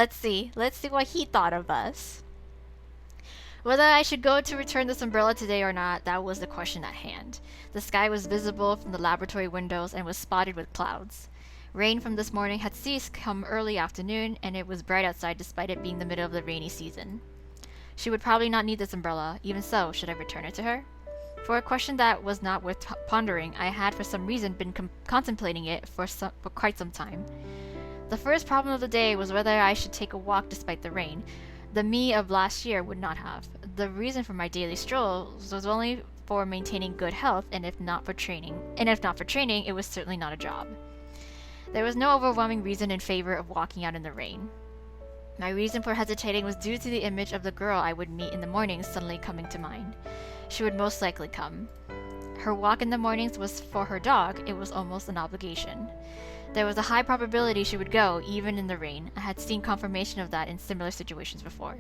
Let's see. Let's see what he thought of us. Whether I should go to return this umbrella today or not, that was the question at hand. The sky was visible from the laboratory windows and was spotted with clouds. Rain from this morning had ceased come early afternoon, and it was bright outside despite it being the middle of the rainy season. She would probably not need this umbrella. Even so, should I return it to her? For a question that was not worth pondering, I had for some reason been contemplating it for quite some time. The first problem of the day was whether I should take a walk despite the rain. The me of last year would not have. The reason for my daily strolls was only for maintaining good health, and if not for training, it was certainly not a job. There was no overwhelming reason in favor of walking out in the rain. My reason for hesitating was due to the image of the girl I would meet in the mornings suddenly coming to mind. She would most likely come. Her walk in the mornings was for her dog. It was almost an obligation. There was a high probability she would go, even in the rain. I had seen confirmation of that in similar situations before.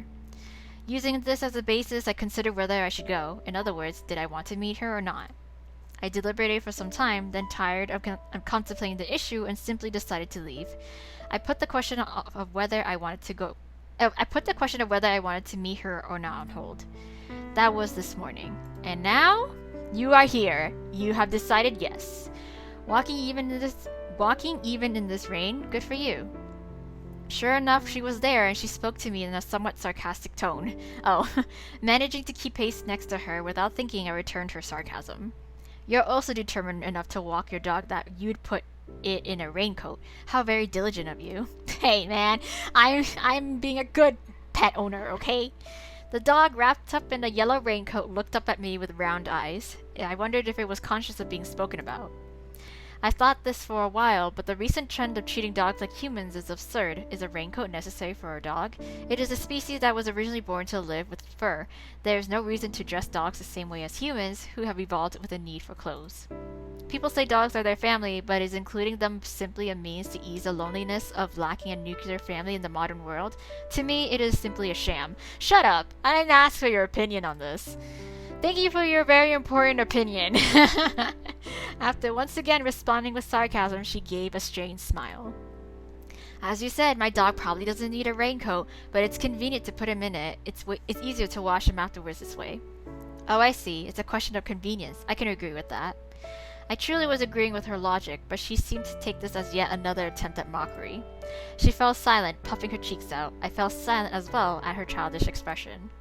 Using this as a basis, I considered whether I should go. In other words, did I want to meet her or not? I deliberated for some time, then tired of contemplating the issue and simply decided to leave. I put the question of whether I wanted to go. I put the question of whether I wanted to meet her or not on hold. That was this morning. And now, you are here. You have decided yes. Walking even in this rain, good for you. Sure enough, she was there, and she spoke to me in a somewhat sarcastic tone. Oh, managing to keep pace next to her without thinking, I returned her sarcasm. You're also determined enough to walk your dog that you'd put it in a raincoat. How very diligent of you. Hey man, I'm being a good pet owner, okay? The dog, wrapped up in a yellow raincoat, looked up at me with round eyes. I wondered if it was conscious of being spoken about. I've thought this for a while, but the recent trend of treating dogs like humans is absurd. Is a raincoat necessary for a dog? It is a species that was originally born to live with fur. There is no reason to dress dogs the same way as humans, who have evolved with a need for clothes. People say dogs are their family, but is including them simply a means to ease the loneliness of lacking a nuclear family in the modern world? To me, it is simply a sham. Shut up! I didn't ask for your opinion on this. Thank you for your very important opinion. After once again responding with sarcasm, she gave a strange smile. As you said, my dog probably doesn't need a raincoat, but it's convenient to put him in it. It's easier to wash him afterwards this way. Oh, I see. It's a question of convenience. I can agree with that. I truly was agreeing with her logic, but she seemed to take this as yet another attempt at mockery. She fell silent, puffing her cheeks out. I fell silent as well at her childish expression.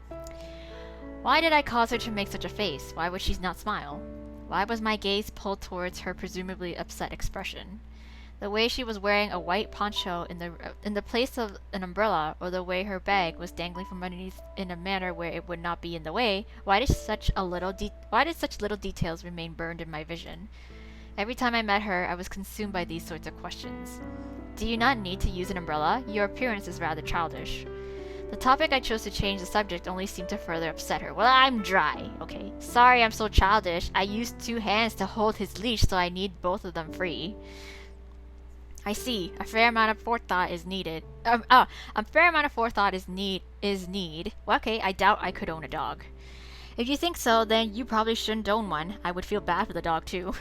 Why did I cause her to make such a face? Why would she not smile? Why was my gaze pulled towards her presumably upset expression? The way she was wearing a white poncho in the place of an umbrella, or the way her bag was dangling from underneath in a manner where it would not be in the way, why did such little details remain burned in my vision? Every time I met her, I was consumed by these sorts of questions. Do you not need to use an umbrella? Your appearance is rather childish. The topic I chose to change the subject only seemed to further upset her. Well, I'm dry, okay? Sorry I'm so childish. I used 2 hands to hold his leash, so I need both of them free. I see. A fair amount of forethought is needed. A fair amount of forethought is need. Well, okay, I doubt I could own a dog. If you think so, then you probably shouldn't own one. I would feel bad for the dog too.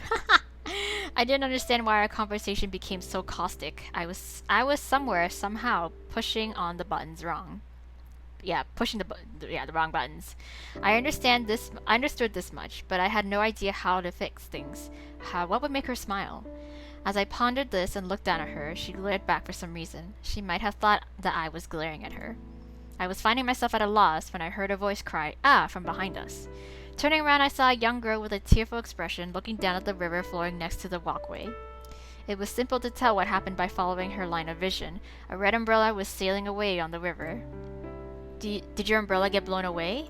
I didn't understand why our conversation became so caustic. I was somewhere, somehow, pushing on the buttons wrong. Pushing the wrong buttons. I understood this much, but I had no idea how to fix things. What would make her smile? As I pondered this and looked down at her, she glared back for some reason. She might have thought that I was glaring at her. I was finding myself at a loss when I heard a voice cry, "Ah!" from behind us. Turning around, I saw a young girl with a tearful expression looking down at the river flowing next to the walkway. It was simple to tell what happened by following her line of vision. A red umbrella was sailing away on the river. Did your umbrella get blown away?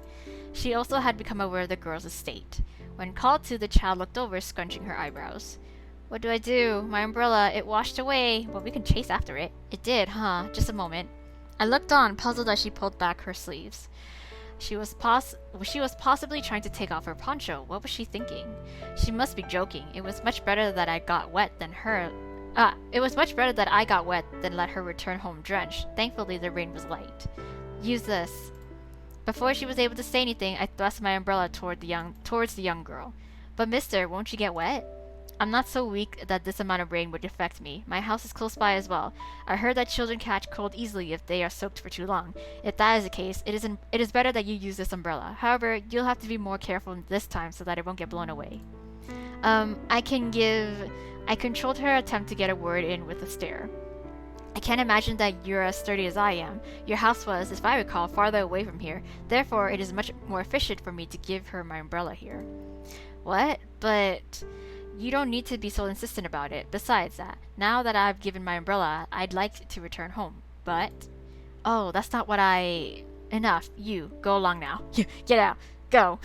She also had become aware of the girl's estate. When called to, the child looked over, scrunching her eyebrows. What do I do? My umbrella, it washed away. Well, we can chase after it. It did, huh? Just a moment. I looked on, puzzled as she pulled back her sleeves. She was possibly trying to take off her poncho. What was she thinking? She must be joking. It was much better that I got wet than let her return home drenched. Thankfully, the rain was light. Use this. Before she was able to say anything, I thrust my umbrella towards the young girl. But mister, won't you get wet? I'm not so weak that this amount of rain would affect me. My house is close by as well. I heard that children catch cold easily if they are soaked for too long. If that is the case, it is better that you use this umbrella. However, you'll have to be more careful this time so that it won't get blown away. I controlled her attempt to get a word in with a stare. I can't imagine that you're as sturdy as I am. Your house was, if I recall, farther away from here. Therefore, it is much more efficient for me to give her my umbrella here. What? But you don't need to be so insistent about it. Besides that, now that I've given my umbrella, I'd like to return home. But... Oh, that's not what I... Enough. You. Go along now. You. Get out. Go.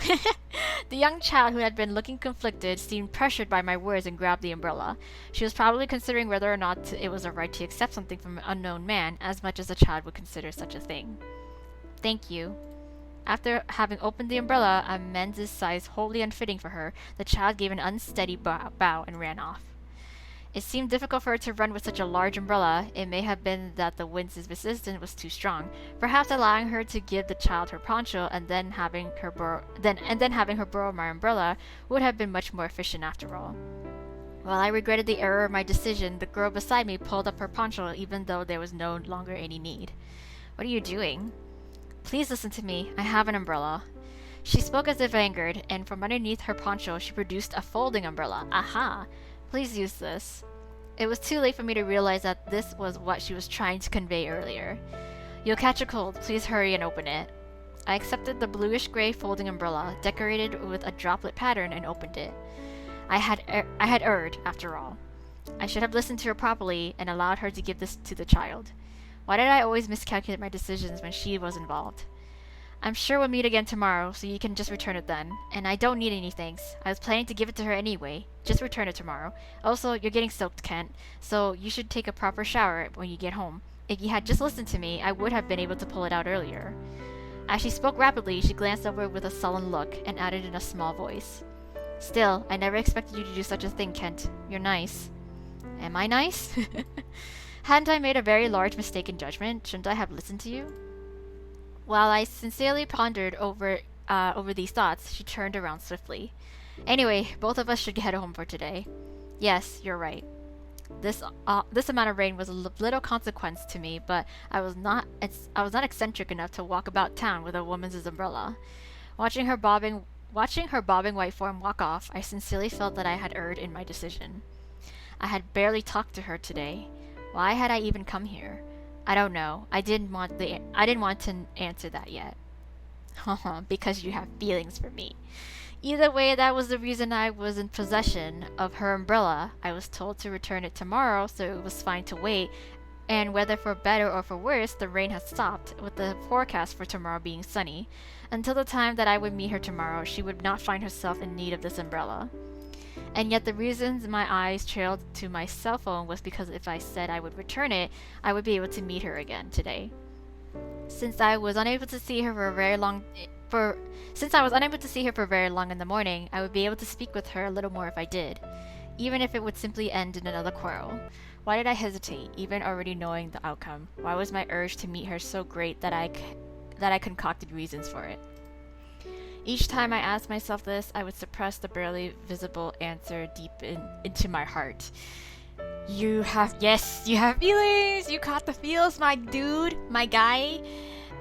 The young child, who had been looking conflicted, seemed pressured by my words and grabbed the umbrella. She was probably considering whether or not it was a right to accept something from an unknown man, as much as a child would consider such a thing. Thank you. After having opened the umbrella, a men's size wholly unfitting for her, the child gave an unsteady bow and ran off. It seemed difficult for her to run with such a large umbrella. It may have been that the wind's resistance was too strong. Perhaps allowing her to give the child her poncho and then having her borrow my umbrella would have been much more efficient after all. While I regretted the error of my decision, the girl beside me pulled up her poncho even though there was no longer any need. What are you doing? Please listen to me. I have an umbrella. She spoke as if angered, and from underneath her poncho she produced a folding umbrella. Aha! Please use this. It was too late for me to realize that this was what she was trying to convey earlier. You'll catch a cold. Please hurry and open it. I accepted the bluish-gray folding umbrella, decorated with a droplet pattern, and opened it. I had erred, after all. I should have listened to her properly and allowed her to give this to the child. Why did I always miscalculate my decisions when she was involved? I'm sure we'll meet again tomorrow, so you can just return it then. And I don't need any thanks. I was planning to give it to her anyway. Just return it tomorrow. Also, you're getting soaked, Kent, so you should take a proper shower when you get home. If you had just listened to me, I would have been able to pull it out earlier. As she spoke rapidly, she glanced over with a sullen look and added in a small voice. Still, I never expected you to do such a thing, Kent. You're nice. Am I nice? Hadn't I made a very large mistake in judgment? Shouldn't I have listened to you? While I sincerely pondered over these thoughts, she turned around swiftly. Anyway, both of us should head home for today. Yes, you're right. This amount of rain was of little consequence to me, but I was not eccentric enough to walk about town with a woman's umbrella. Watching her bobbing white form walk off, I sincerely felt that I had erred in my decision. I had barely talked to her today. Why had I even come here? I don't know. I didn't want to answer that yet. Because you have feelings for me. Either way, that was the reason I was in possession of her umbrella. I was told to return it tomorrow, so it was fine to wait. And whether for better or for worse, the rain had stopped, with the forecast for tomorrow being sunny. Until the time that I would meet her tomorrow, she would not find herself in need of this umbrella. And yet the reasons my eyes trailed to my cell phone was because if I said I would return it, I would be able to meet her again today. Since I was unable to see her for very long in the morning, I would be able to speak with her a little more if I did, even if it would simply end in another quarrel. Why did I hesitate, even already knowing the outcome? Why was my urge to meet her so great that I concocted reasons for it? Each time I asked myself this, I would suppress the barely visible answer deep into my heart. You have feelings! You caught the feels, my dude, my guy!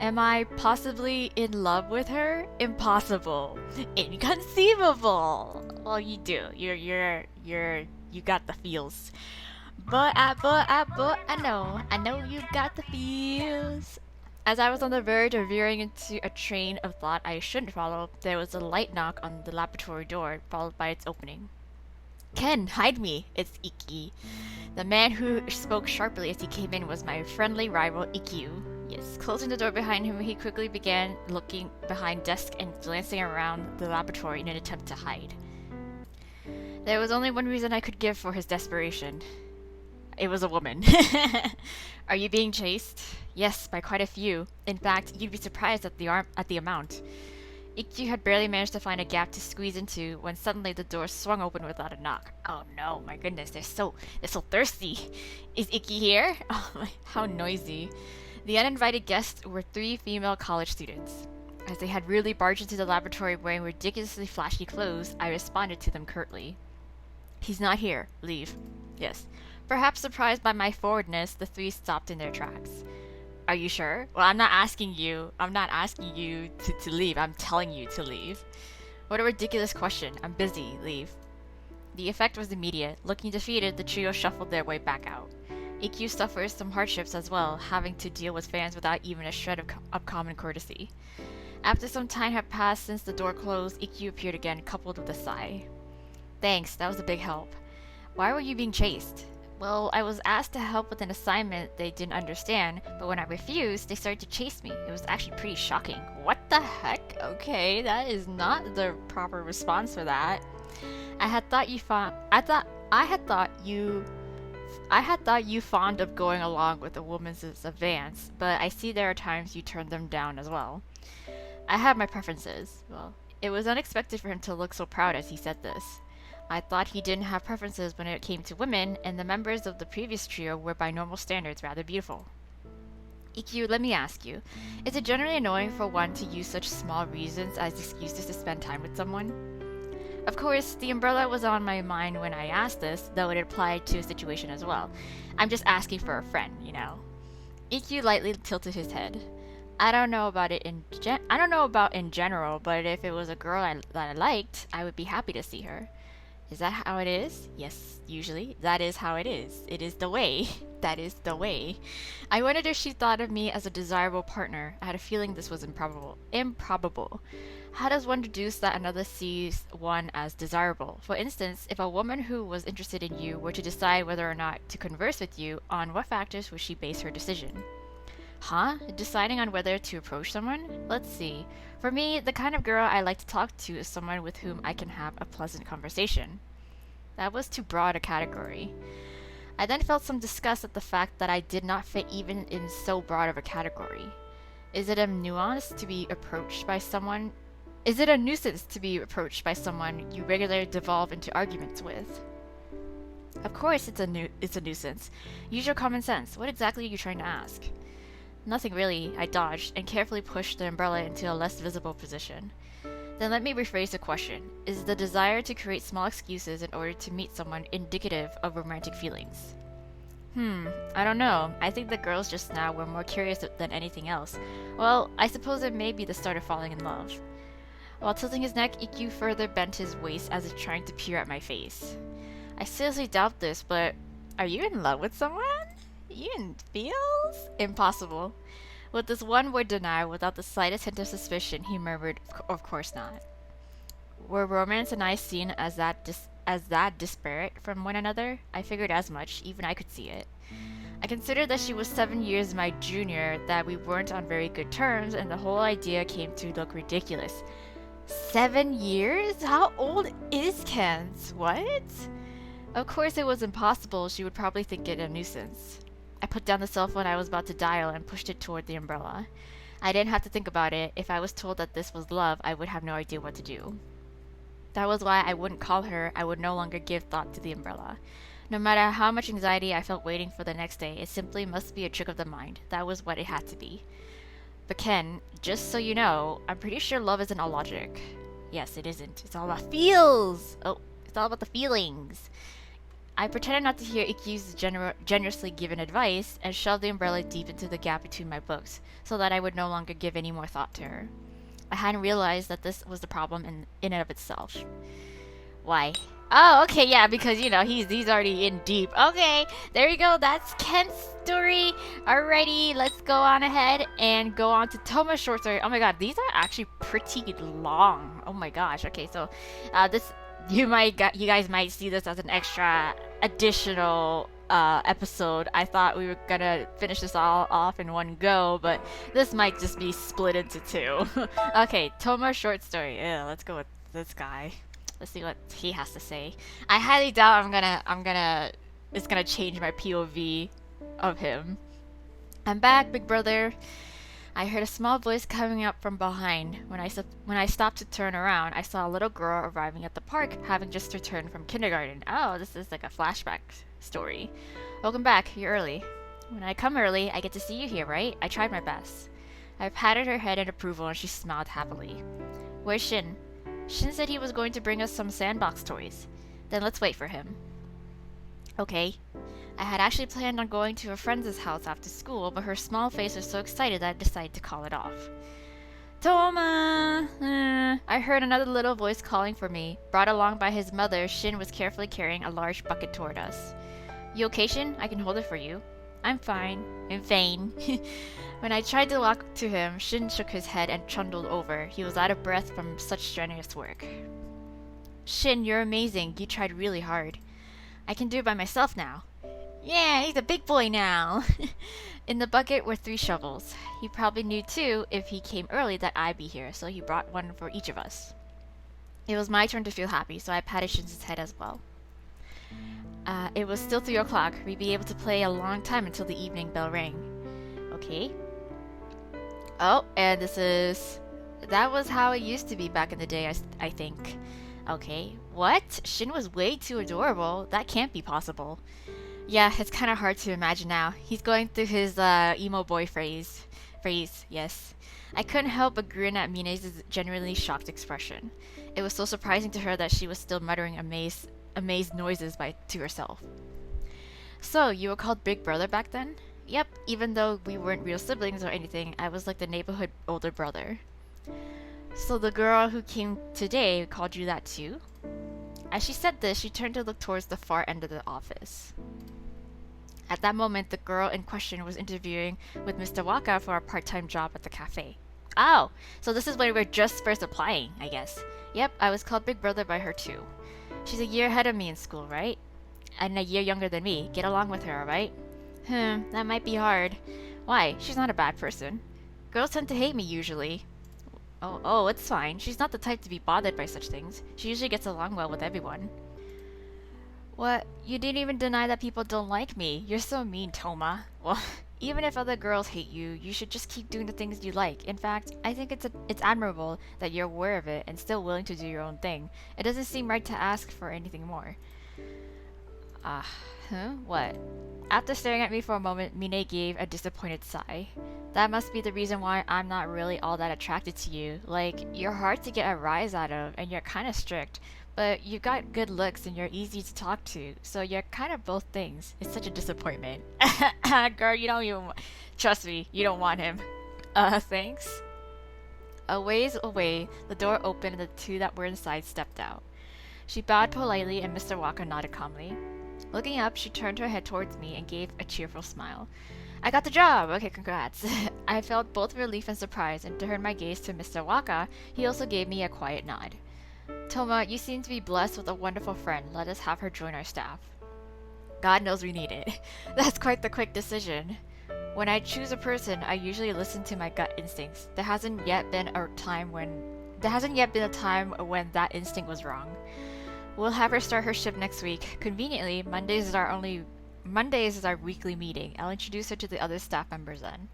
Am I possibly in love with her? Impossible. Inconceivable! Well, you do. You got the feels. But I know you got the feels. As I was on the verge of veering into a train of thought I shouldn't follow, there was a light knock on the laboratory door, followed by its opening. Ken, hide me! It's Iki. The man who spoke sharply as he came in was my friendly rival, Ikkyu. Yes, closing the door behind him, he quickly began looking behind desk and glancing around the laboratory in an attempt to hide. There was only one reason I could give for his desperation. It was a woman. Are you being chased? Yes, by quite a few. In fact, you'd be surprised at the amount. Ikkyu had barely managed to find a gap to squeeze into when suddenly the door swung open without a knock. Oh no, my goodness, they're so thirsty. Is Ikkyu here? Oh, how noisy. The uninvited guests were 3 female college students. As they had really barged into the laboratory wearing ridiculously flashy clothes, I responded to them curtly. He's not here. Leave. Yes. Perhaps surprised by my forwardness, the three stopped in their tracks. Are you sure? Well, I'm not asking you to leave. I'm telling you to leave. What a ridiculous question. I'm busy. Leave. The effect was immediate. Looking defeated, the trio shuffled their way back out. EQ suffers some hardships as well, having to deal with fans without even a shred of common courtesy. After some time had passed since the door closed, EQ appeared again, coupled with a sigh. Thanks, that was a big help. Why were you being chased? Well, I was asked to help with an assignment they didn't understand, but when I refused, they started to chase me. It was actually pretty shocking. What the heck? Okay, that is not the proper response for that. I had thought you fond of going along with a woman's advance, but I see there are times you turn them down as well. I have my preferences. Well, it was unexpected for him to look so proud as he said this. I thought he didn't have preferences when it came to women, and the members of the previous trio were by normal standards rather beautiful. EQ, let me ask you, is it generally annoying for one to use such small reasons as excuses to spend time with someone? Of course, the umbrella was on my mind when I asked this, though it applied to a situation as well. I'm just asking for a friend, you know. EQ lightly tilted his head. I don't know about in general, but if it was a girl that I liked, I would be happy to see her. Is that how it is? Yes, usually. That is how it is. It is the way. That is the way. I wondered if she thought of me as a desirable partner. I had a feeling this was improbable. How does one deduce that another sees one as desirable? For instance, if a woman who was interested in you were to decide whether or not to converse with you, on what factors would she base her decision? Huh? Deciding on whether to approach someone? Let's see. For me, the kind of girl I like to talk to is someone with whom I can have a pleasant conversation. That was too broad a category. I then felt some disgust at the fact that I did not fit even in so broad of a category. Is it a nuisance to be approached by someone you regularly devolve into arguments with? Of course it's a nuisance. Use your common sense. What exactly are you trying to ask? Nothing really, I dodged, and carefully pushed the umbrella into a less visible position. Then let me rephrase the question. Is the desire to create small excuses in order to meet someone indicative of romantic feelings? I don't know. I think the girls just now were more curious than anything else. Well, I suppose it may be the start of falling in love. While tilting his neck, EQ further bent his waist as if trying to peer at my face. I seriously doubt this, but are you in love with someone? You in feels? Impossible. With this one word denial, without the slightest hint of suspicion, he murmured, of course not. Were romance and I seen as that disparate from one another? I figured as much, even I could see it. I considered that she was 7 years my junior, that we weren't on very good terms, and the whole idea came to look ridiculous. 7 years? How old is Kent? What? Of course it was impossible. She would probably think it a nuisance. I put down the cell phone I was about to dial and pushed it toward the umbrella. I didn't have to think about it. If I was told that this was love, I would have no idea what to do. That was why I wouldn't call her. I would no longer give thought to the umbrella. No matter how much anxiety I felt waiting for the next day, it simply must be a trick of the mind. That was what it had to be. But Ken, just so you know, I'm pretty sure love isn't all logic. Yes, it isn't. It's all about feels! Oh, it's all about the feelings. I pretended not to hear EQ's generously given advice and shoved the umbrella deep into the gap between my books, so that I would no longer give any more thought to her. I hadn't realized that this was the problem in and of itself. Why? Oh, okay, yeah, because, you know, he's already in deep. Okay, there you go. That's Kent's story. Alrighty, let's go on ahead and go on to Toma's short story. Oh my god, these are actually pretty long. Oh my gosh. Okay, so you guys might see this as an extra additional episode. I thought we were gonna finish this all off in one go, but this might just be split into two. Okay, Toma's short story. Yeah, let's go with this guy. Let's see what he has to say. I highly doubt it's gonna change my POV of him. I'm back, big brother. I heard a small voice coming up from behind. When I stopped to turn around, I saw a little girl arriving at the park, having just returned from kindergarten. Oh, this is like a flashback story. Welcome back. You're early. When I come early, I get to see you here, right? I tried my best. I patted her head in approval, and she smiled happily. Where's Shin? Shin said he was going to bring us some sandbox toys. Then let's wait for him. Okay. I had actually planned on going to a friend's house after school, but her small face was so excited that I decided to call it off. Toma! I heard another little voice calling for me. Brought along by his mother, Shin was carefully carrying a large bucket toward us. You okay, Shin? I can hold it for you. I'm fine. I'm fine. When I tried to walk to him, Shin shook his head and trundled over. He was out of breath from such strenuous work. Shin, you're amazing. You tried really hard. I can do it by myself now. Yeah, he's a big boy now. In the bucket were 3 shovels. He probably knew too, if he came early, that I'd be here, so he brought one for each of us. It was my turn to feel happy, so I patted Shin's head as well. It was still 3 o'clock. We'd be able to play a long time until the evening bell rang. Okay. Oh, and that was how it used to be back in the day, I think. Okay. What? Shin was way too adorable. That can't be possible. Yeah, it's kind of hard to imagine now. He's going through his emo boy phase, yes. I couldn't help but grin at Mine's genuinely shocked expression. It was so surprising to her that she was still muttering amazed noises to herself. So, you were called Big Brother back then? Yep, even though we weren't real siblings or anything, I was like the neighborhood older brother. So the girl who came today called you that too? As she said this, she turned to look towards the far end of the office. At that moment, the girl in question was interviewing with Mr. Waka for a part-time job at the cafe. Oh, so this is when we were just first applying, I guess. Yep, I was called Big Brother by her too. She's a year ahead of me in school, right? And a year younger than me. Get along with her, alright? That might be hard. Why? She's not a bad person. Girls tend to hate me usually. Oh, it's fine. She's not the type to be bothered by such things. She usually gets along well with everyone. What? You didn't even deny that people don't like me. You're so mean, Toma. Well, even if other girls hate you, you should just keep doing the things you like. In fact, I think it's admirable that you're aware of it and still willing to do your own thing. It doesn't seem right to ask for anything more. What? After staring at me for a moment, Mine gave a disappointed sigh. That must be the reason why I'm not really all that attracted to you. Like, you're hard to get a rise out of, and you're kinda strict. But you've got good looks and you're easy to talk to, so you're kind of both things. It's such a disappointment. Girl, you don't even... Trust me, you don't want him. Thanks? A ways away, the door opened and the 2 that were inside stepped out. She bowed politely and Mr. Walker nodded calmly. Looking up, she turned her head towards me and gave a cheerful smile. I got the job! Okay, congrats. I felt both relief and surprise and turned my gaze to Mr. Waka. He also gave me a quiet nod. Toma, you seem to be blessed with a wonderful friend. Let us have her join our staff. God knows we need it. That's quite the quick decision. When I choose a person, I usually listen to my gut instincts. There hasn't yet been a time when that instinct was wrong. We'll have her start her shift next week. Conveniently, Mondays is our weekly meeting. I'll introduce her to the other staff members then.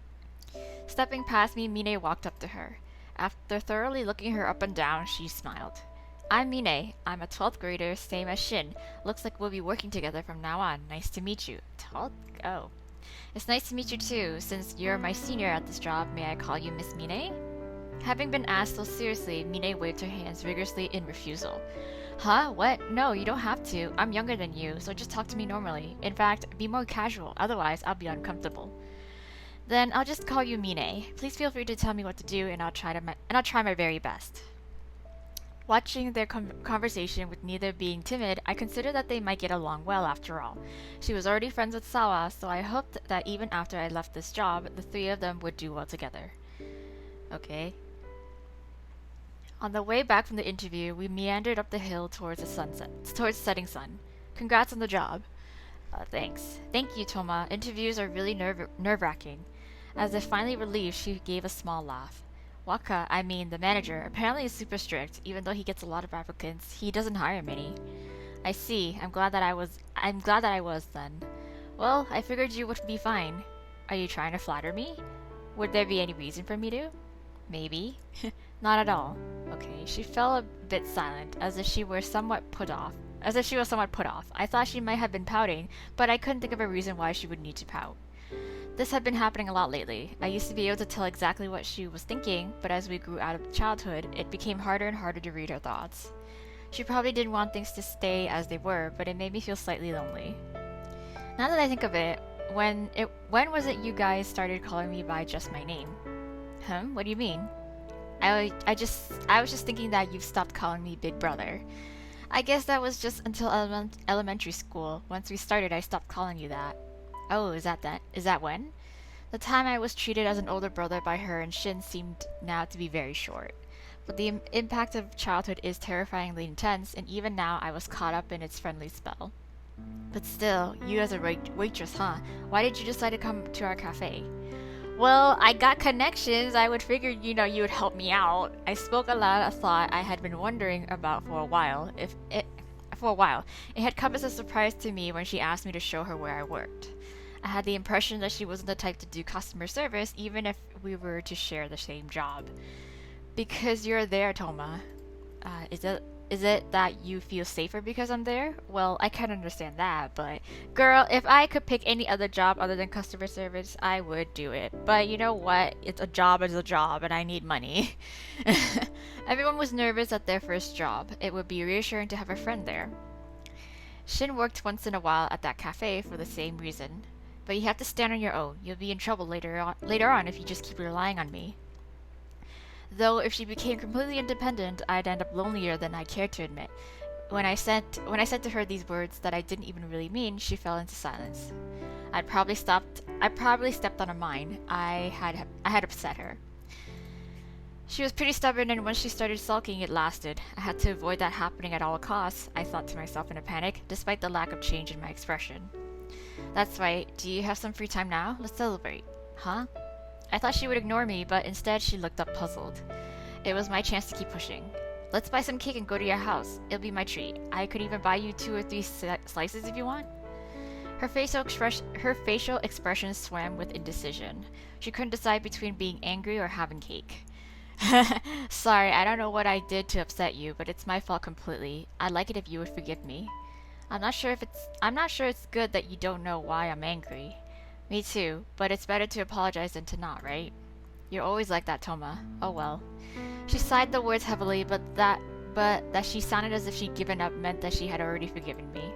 Stepping past me, Mine walked up to her. After thoroughly looking her up and down, she smiled. I'm Mine. I'm a 12th grader, same as Shin. Looks like we'll be working together from now on. Nice to meet you. 12th? Oh. It's nice to meet you too. Since you're my senior at this job, may I call you Miss Mine? Having been asked so seriously, Mine waved her hands vigorously in refusal. Huh? What? No, you don't have to. I'm younger than you, so just talk to me normally. In fact, be more casual. Otherwise, I'll be uncomfortable. Then I'll just call you Mine. Please feel free to tell me what to do, and I'll try my very best. Watching their conversation with neither being timid, I considered that they might get along well after all. She was already friends with Sawa, so I hoped that even after I left this job, the 3 of them would do well together. Okay. On the way back from the interview, we meandered up the hill towards setting sun. Congrats on the job. Thanks. Thank you, Toma. Interviews are really nerve-wracking. As if finally relieved, she gave a small laugh. Waka, the manager, apparently is super strict. Even though he gets a lot of applicants, he doesn't hire many. I see. I'm glad that I was then. Well, I figured you would be fine. Are you trying to flatter me? Would there be any reason for me to? Maybe. Not at all. Okay, she fell a bit silent, as if she was somewhat put off. I thought she might have been pouting, but I couldn't think of a reason why she would need to pout. This had been happening a lot lately. I used to be able to tell exactly what she was thinking, but as we grew out of childhood, it became harder and harder to read her thoughts. She probably didn't want things to stay as they were, but it made me feel slightly lonely. Now that I think of it, when was it you guys started calling me by just my name? Huh? What do you mean? I was just thinking that you've stopped calling me Big Brother. I guess that was just until elementary school. Once we started, I stopped calling you that. Oh, is that when? The time I was treated as an older brother by her and Shin seemed now to be very short. But the impact of childhood is terrifyingly intense, and even now I was caught up in its friendly spell. But still, you as a waitress, huh? Why did you decide to come to our cafe? Well, I got connections. I would figure, you would help me out. I spoke aloud a thought I had been wondering about for a while. It had come as a surprise to me when she asked me to show her where I worked. I had the impression that she wasn't the type to do customer service, even if we were to share the same job. Because you're there, Toma. Is it that you feel safer because I'm there? Well, I can understand that, but girl, if I could pick any other job other than customer service, I would do it. But you know what? It's a job, and I need money. Everyone was nervous at their first job. It would be reassuring to have a friend there. Shin worked once in a while at that cafe for the same reason. But you have to stand on your own. You'll be in trouble later on if you just keep relying on me. Though if she became completely independent, I'd end up lonelier than I cared to admit. When I said to her these words that I didn't even really mean, she fell into silence. I probably stepped on a mine. I had upset her. She was pretty stubborn, and once she started sulking, it lasted. I had to avoid that happening at all costs, I thought to myself in a panic, despite the lack of change in my expression. That's right. Do you have some free time now? Let's celebrate. Huh? I thought she would ignore me, but instead she looked up puzzled. It was my chance to keep pushing. Let's buy some cake and go to your house. It'll be my treat. I could even buy you 2 or 3 slices if you want. Her facial expression swam with indecision. She couldn't decide between being angry or having cake. Sorry, I don't know what I did to upset you, but it's my fault completely. I'd like it if you would forgive me. I'm not sure it's good that you don't know why I'm angry. Me too, but it's better to apologize than to not, right? You're always like that, Toma. Oh well. She sighed the words heavily, but that she sounded as if she'd given up meant that she had already forgiven me.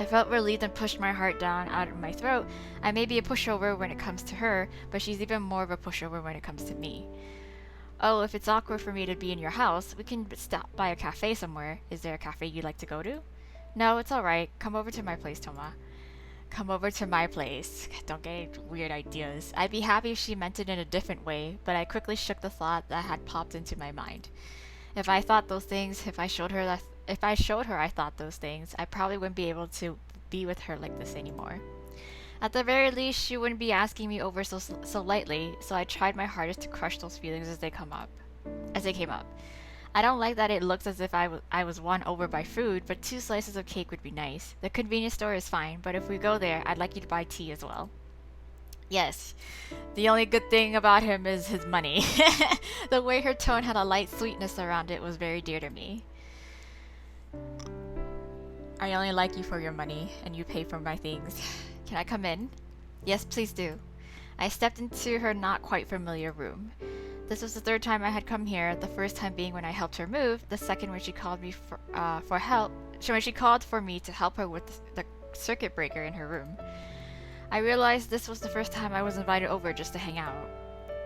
I felt relieved and pushed my heart down out of my throat. I may be a pushover when it comes to her, but she's even more of a pushover when it comes to me. Oh, if it's awkward for me to be in your house, we can stop by a cafe somewhere. Is there a cafe you'd like to go to? No, it's alright. Come over to my place, Toma. Come over to my place. Don't get any weird ideas. I'd be happy if she meant it in a different way, but I quickly shook the thought that had popped into my mind. If I thought those things, if I showed her I thought those things, I probably wouldn't be able to be with her like this anymore. At the very least, she wouldn't be asking me over so lightly, so I tried my hardest to crush those feelings as they came up. I don't like that it looks as if I was won over by food, but 2 slices of cake would be nice. The convenience store is fine, but if we go there, I'd like you to buy tea as well. Yes, the only good thing about him is his money. The way her tone had a light sweetness around it was very dear to me. I only like you for your money, and you pay for my things. Can I come in? Yes, please do. I stepped into her not quite familiar room. This was the 3rd time I had come here, the first time being when I helped her move, the second when she called me for help. When she called for me to help her with the circuit breaker in her room. I realized this was the first time I was invited over just to hang out.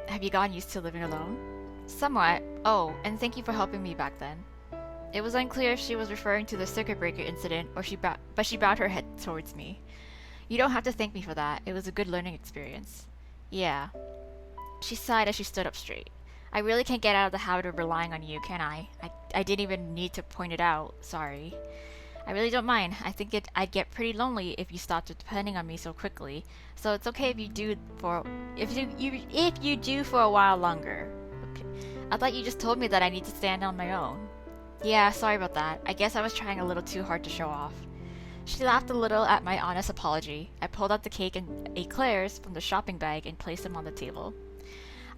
Have you gotten used to living alone? Somewhat. Oh, and thank you for helping me back then. It was unclear if she was referring to the circuit breaker incident, but she bowed her head towards me. You don't have to thank me for that. It was a good learning experience. Yeah. She sighed as she stood up straight. I really can't get out of the habit of relying on you, can I? I didn't even need to point it out. Sorry. I really don't mind. I think I'd get pretty lonely if you stopped depending on me so quickly. So it's okay if you do for a while longer. Okay. I thought you just told me that I need to stand on my own. Yeah, sorry about that. I guess I was trying a little too hard to show off. She laughed a little at my honest apology. I pulled out the cake and eclairs from the shopping bag and placed them on the table.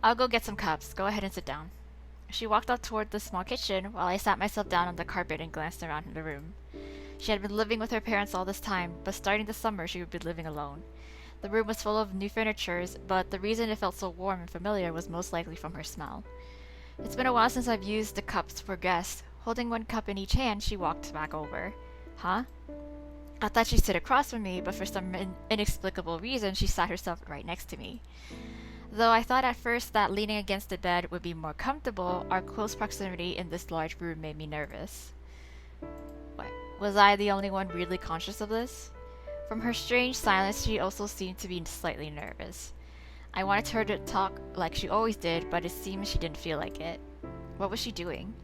I'll go get some cups. Go ahead and sit down. She walked off toward the small kitchen while I sat myself down on the carpet and glanced around the room. She had been living with her parents all this time, but starting this summer she would be living alone. The room was full of new furniture, but the reason it felt so warm and familiar was most likely from her smell. It's been a while since I've used the cups for guests. Holding one cup in each hand, she walked back over. Huh? I thought she'd sit across from me, but for some inexplicable reason, she sat herself right next to me. Though I thought at first that leaning against the bed would be more comfortable, our close proximity in this large room made me nervous. What? Was I the only one weirdly conscious of this? From her strange silence, she also seemed to be slightly nervous. I wanted her to talk like she always did, but it seemed she didn't feel like it. What was she doing?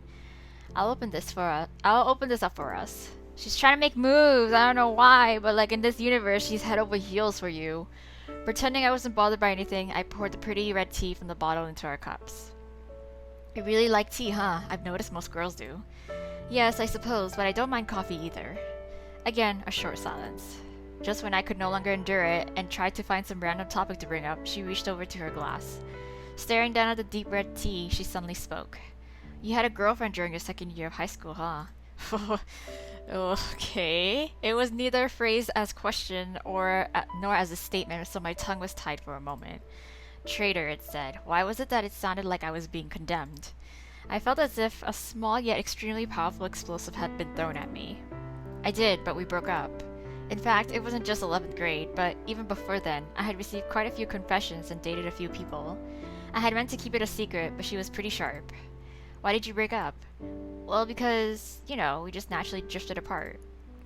I'll open this up for us. She's trying to make moves. I don't know why, but like in this universe, she's head over heels for you. Pretending I wasn't bothered by anything, I poured the pretty red tea from the bottle into our cups. You really like tea, huh? I've noticed most girls do. Yes, I suppose, but I don't mind coffee either. Again, a short silence. Just when I could no longer endure it and tried to find some random topic to bring up, she reached over to her glass. Staring down at the deep red tea, she suddenly spoke. You had a girlfriend during your second year of high school, huh? Okay. It was neither phrased as question nor as a statement, so my tongue was tied for a moment. Traitor, it said. Why was it that it sounded like I was being condemned? I felt as if a small yet extremely powerful explosive had been thrown at me. I did, but we broke up. In fact, it wasn't just 11th grade, but even before then, I had received quite a few confessions and dated a few people. I had meant to keep it a secret, but she was pretty sharp. Why did you break up? Well, because, we just naturally drifted apart.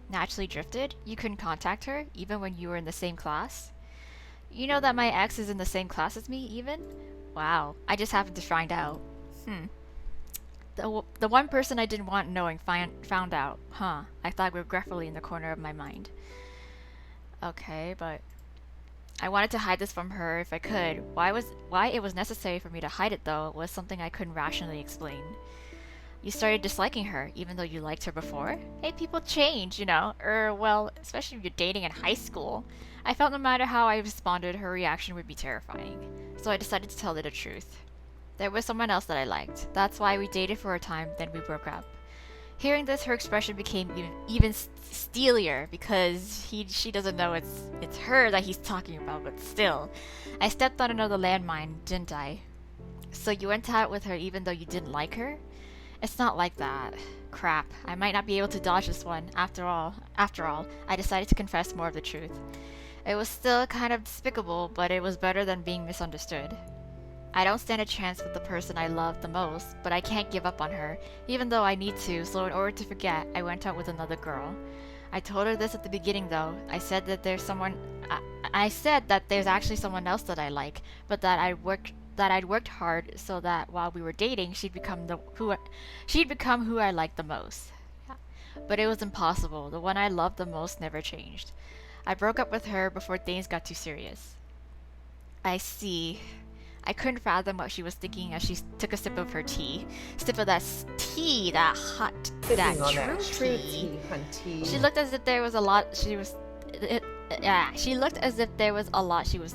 Naturally drifted? You couldn't contact her, even when you were in the same class? You know that my ex is in the same class as me, even? Wow, I just happened to find out. The one person I didn't want knowing found out. Huh, I thought regretfully in the corner of my mind. Okay, but I wanted to hide this from her if I could. Why it was necessary for me to hide it, though, was something I couldn't rationally explain. You started disliking her, even though you liked her before? Hey, people change, well, especially if you're dating in high school. I felt no matter how I responded, her reaction would be terrifying. So I decided to tell her the truth. There was someone else that I liked. That's why we dated for a time, then we broke up. Hearing this, her expression became even steelier because she doesn't know it's her that he's talking about, but still. I stepped on another landmine, didn't I? So you went out with her even though you didn't like her? It's not like that. Crap, I might not be able to dodge this one. After all, I decided to confess more of the truth. It was still kind of despicable, but it was better than being misunderstood. I don't stand a chance with the person I love the most, but I can't give up on her, even though I need to, so in order to forget, I went out with another girl. I told her this at the beginning though. I said that there's actually someone else that I like, but that I'd worked hard so that while we were dating, she'd become who I liked the most. But it was impossible. The one I loved the most never changed. I broke up with her before things got too serious. I see. I couldn't fathom what she was thinking as she took a sip of her tea. Sip of that tea, that hot, that true tea. She looked as if there was a lot she was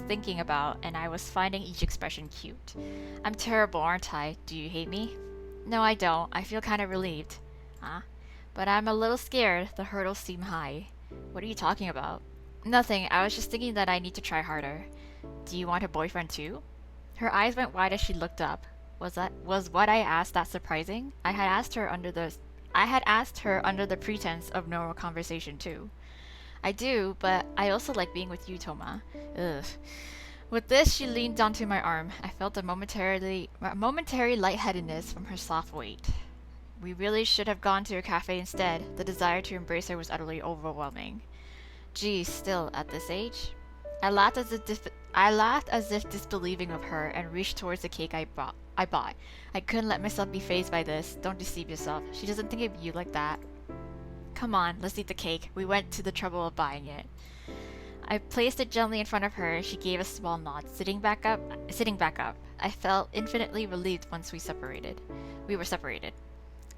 thinking about, and I was finding each expression cute. I'm terrible, aren't I? Do you hate me? No, I don't. I feel kind of relieved. Huh? But I'm a little scared. The hurdles seem high. What are you talking about? Nothing. I was just thinking that I need to try harder. Do you want a boyfriend too? Her eyes went wide as she looked up. Was what I asked that surprising? I had asked her under the pretense of normal conversation too. I do, but I also like being with you, Toma. Ugh. With this, she leaned onto my arm. I felt a momentary lightheadedness from her soft weight. We really should have gone to a cafe instead. The desire to embrace her was utterly overwhelming. Gee, still, at this age? I laughed as if disbelieving of her and reached towards the cake I bought. I couldn't let myself be fazed by this. Don't deceive yourself. She doesn't think of you like that. Come on, let's eat the cake. We went to the trouble of buying it. I placed it gently in front of her. She gave a small nod, sitting back up. I felt infinitely relieved once we were separated.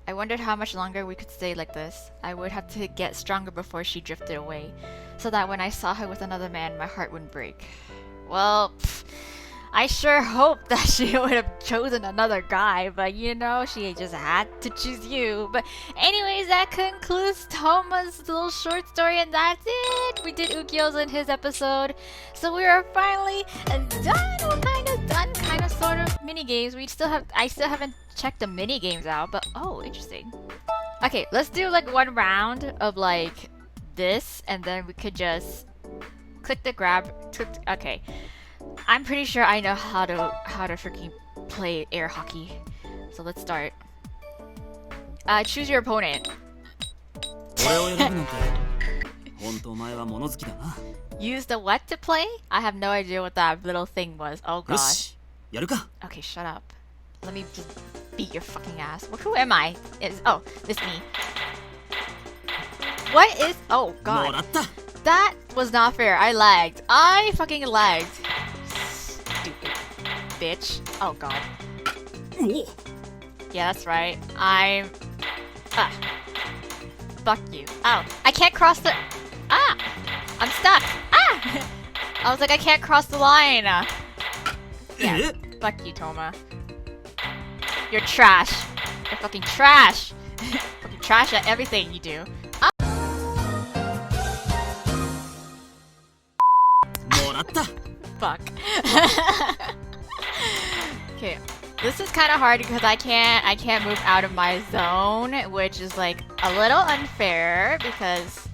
I wondered how much longer we could stay like this. I would have to get stronger before she drifted away, so that when I saw her with another man, my heart wouldn't break. Well, I sure hope that she would have chosen another guy, but you know, she just had to choose you. But anyways, that concludes Toma's little short story, and that's it. We did Ukyo's in his episode, so we are finally done. We're kind of done, kind of sort of mini games. I still haven't checked the mini games out, but oh, interesting. Okay, let's do like one round of like this, and then we could just click the grab. Okay. I'm pretty sure I know how to freaking play air hockey. So let's start. Choose your opponent. Use the what to play? I have no idea what that little thing was. Oh gosh. Okay, shut up. Let me just beat your fucking ass. Who am I? Oh, this me. What is? Oh god. That was not fair. I lagged. I fucking lagged. Stupid bitch. Oh god. Yeah, that's right. I'm... Fuck you. Ow. I can't cross the... Ah! I'm stuck. Ah! I was like, I can't cross the line. Yeah. Fuck you, Toma. You're trash. You're fucking trash. Fucking trash at everything you do. Fuck. Okay, this is kind of hard because I can't move out of my zone, which is like a little unfair because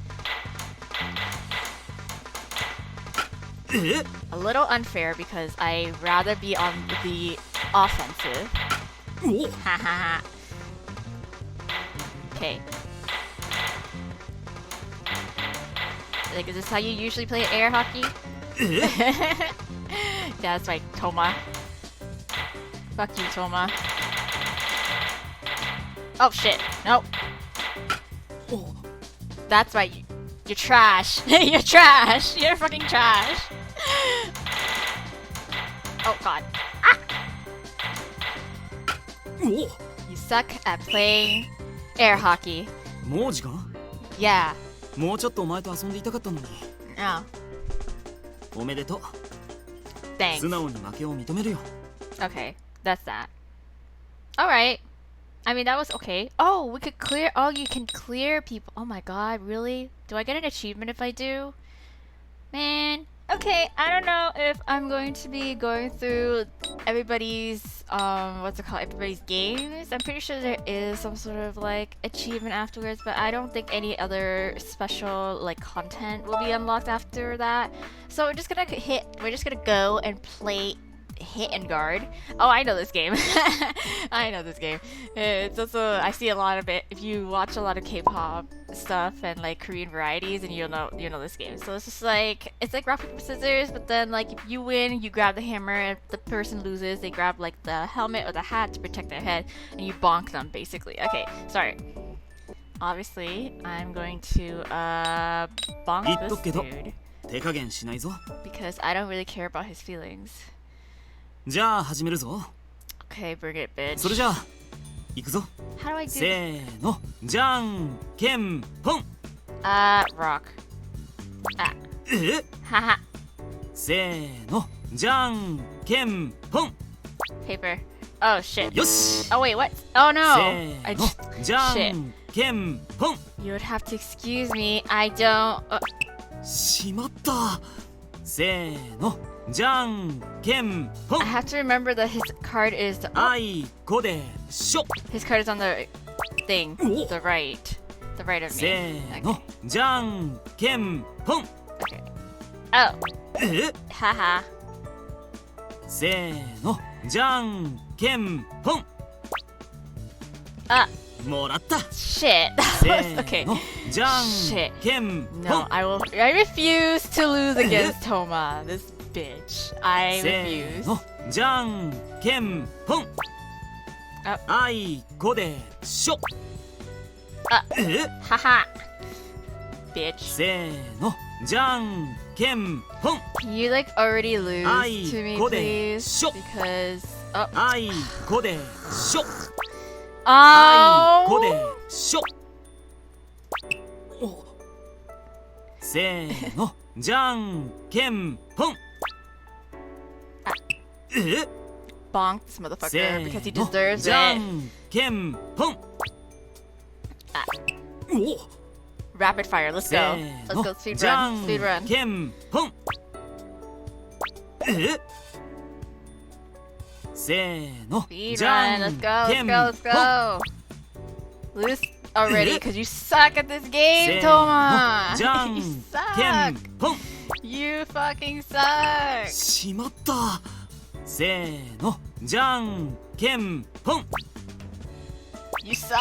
I'd rather be on the offensive. Hahaha. Okay. Like, is this how you usually play air hockey? Yeah, that's right, Toma. Fuck you, Toma. Oh shit, nope. That's right, you're trash. You're trash. You're fucking trash. Oh god. Ah! You suck at playing air hockey. Yeah. Oh. Thanks. Okay, that's that. Alright. I mean, that was okay. Oh, we could clear... Oh, you can clear people. Oh my god, really? Do I get an achievement if I do? Man. Okay, I don't know if I'm going to be going through everybody's, what's it called? Everybody's games. I'm pretty sure there is some sort of, like, achievement afterwards, but I don't think any other special, like, content will be unlocked after that. So we're just gonna go and play Hit and Guard. Oh, I know this game. I know this game. It's also, I see a lot of it. If you watch a lot of K-pop stuff and like Korean varieties, and you'll know this game. So it's just like, it's like rock paper scissors, but then like if you win, you grab the hammer. If the person loses, they grab like the helmet or the hat to protect their head, and you bonk them basically. Okay, sorry. Obviously, I'm going to bonk this dude because I don't really care about his feelings. Okay, bring it, bitch. How do I do rock. Ah. Haha. Paper. Oh shit. Oh wait, what? Oh no. Shit. You would have to excuse me. I don't. I have to remember that his card is the his card is on the thing, the right of me. Okay. Okay. Oh. Haha. Shit. Okay. Shit. No, I refuse to lose against Toma. This bitch. I refuse. Haha. Bitch. Can you like already lose to me, please? Because Bonk this motherfucker because he deserves it. Ah. Rapid fire, let's go. Let's go, speed run, speed run. Speed run, let's go, let's go, let's go. Lose already because you suck at this game, Toma! You suck! You fucking suck! しまった。せーの、じゃんけんぽん。 You suck!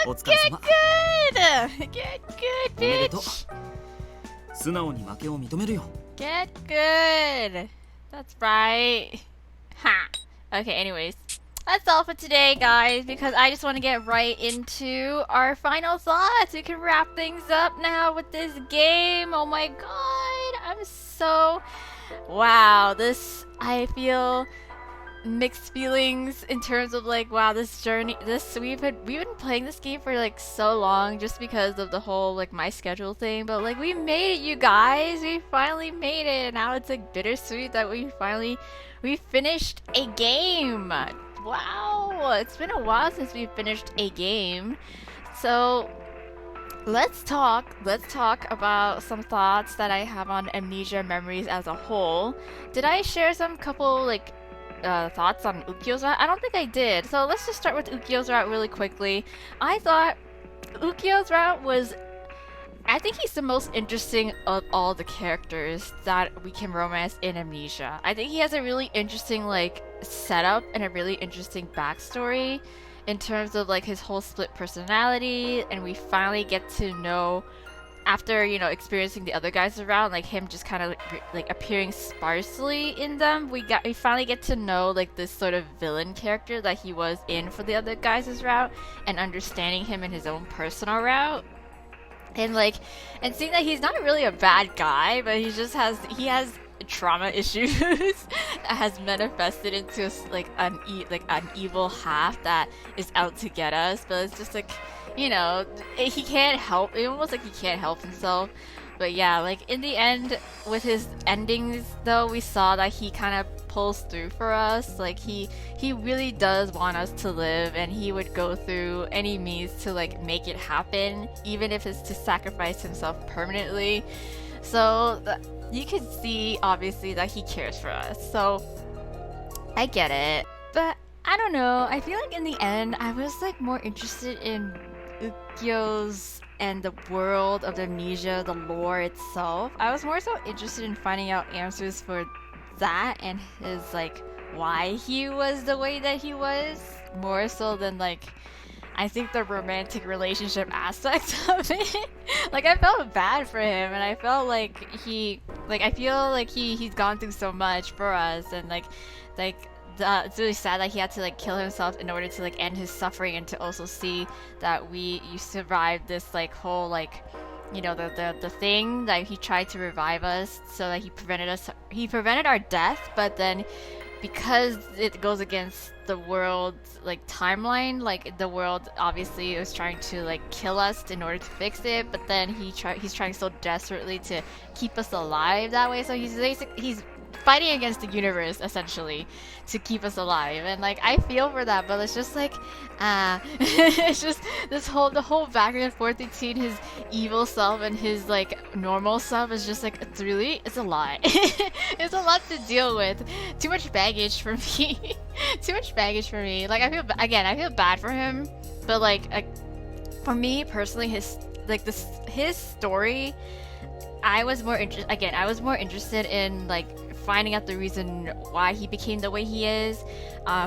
お疲れ Get 様。 good! Get good, おめでとう。 bitch! 素直に負けを認めるよ。 Get good! That's right. Ha! Okay, anyways. That's all for today, guys, because I just want to get right into our final thoughts. We can wrap things up now with this game. Oh my god, I'm so... Wow, this... I feel mixed feelings in terms of like, wow, this journey, we've been playing this game for like so long just because of the whole like my schedule thing, but like we made it, you guys. We finally made it. Now it's like bittersweet that we finished a game. Wow, it's been a while since we finished a game. So let's talk about some thoughts that I have on Amnesia Memories as a whole. Did I share some couple like thoughts on Ukyo's route? I don't think I did. So let's just start with Ukyo's route really quickly. I thought Ukyo's route was... I think he's the most interesting of all the characters that we can romance in Amnesia. I think he has a really interesting like setup and a really interesting backstory in terms of like his whole split personality, and we finally get to know, after, you know, experiencing the other guys around, like him just kind of like appearing sparsely in them, we finally get to know like this sort of villain character that he was in for the other guys' route, and understanding him in his own personal route. And seeing that he's not really a bad guy, but he has trauma issues that has manifested into like an evil half that is out to get us. But it's just like, you know, he can't help. It almost like he can't help himself. But yeah, like in the end, with his endings though, we saw that he kind of pulls through for us. Like he really does want us to live, and he would go through any means to like make it happen, even if it's to sacrifice himself permanently. So you can see obviously that he cares for us. So I get it, but I don't know. I feel like in the end, I was like more interested in Ukyo's and the world of Amnesia, the lore itself. I was more so interested in finding out answers for that and his like why he was the way that he was, more so than like I think the romantic relationship aspect of it. Like I felt bad for him, and I felt like I feel like he's gone through so much for us, and it's really sad that he had to like kill himself in order to like end his suffering, and to also see that you survived this like whole like, you know, the thing that he tried to revive us, so that he prevented our death, but then because it goes against the world's like timeline, like the world obviously was trying to like kill us in order to fix it, but then he's trying so desperately to keep us alive that way, so he's fighting against the universe essentially to keep us alive. And like I feel for that, but it's just like it's just the whole back and forth between his evil self and his like normal self is just like it's a lot. It's a lot to deal with. Too much baggage for me. Too much baggage for me. Like I feel bad for him, but like for me personally, his story, I was more interested in like finding out the reason why he became the way he is,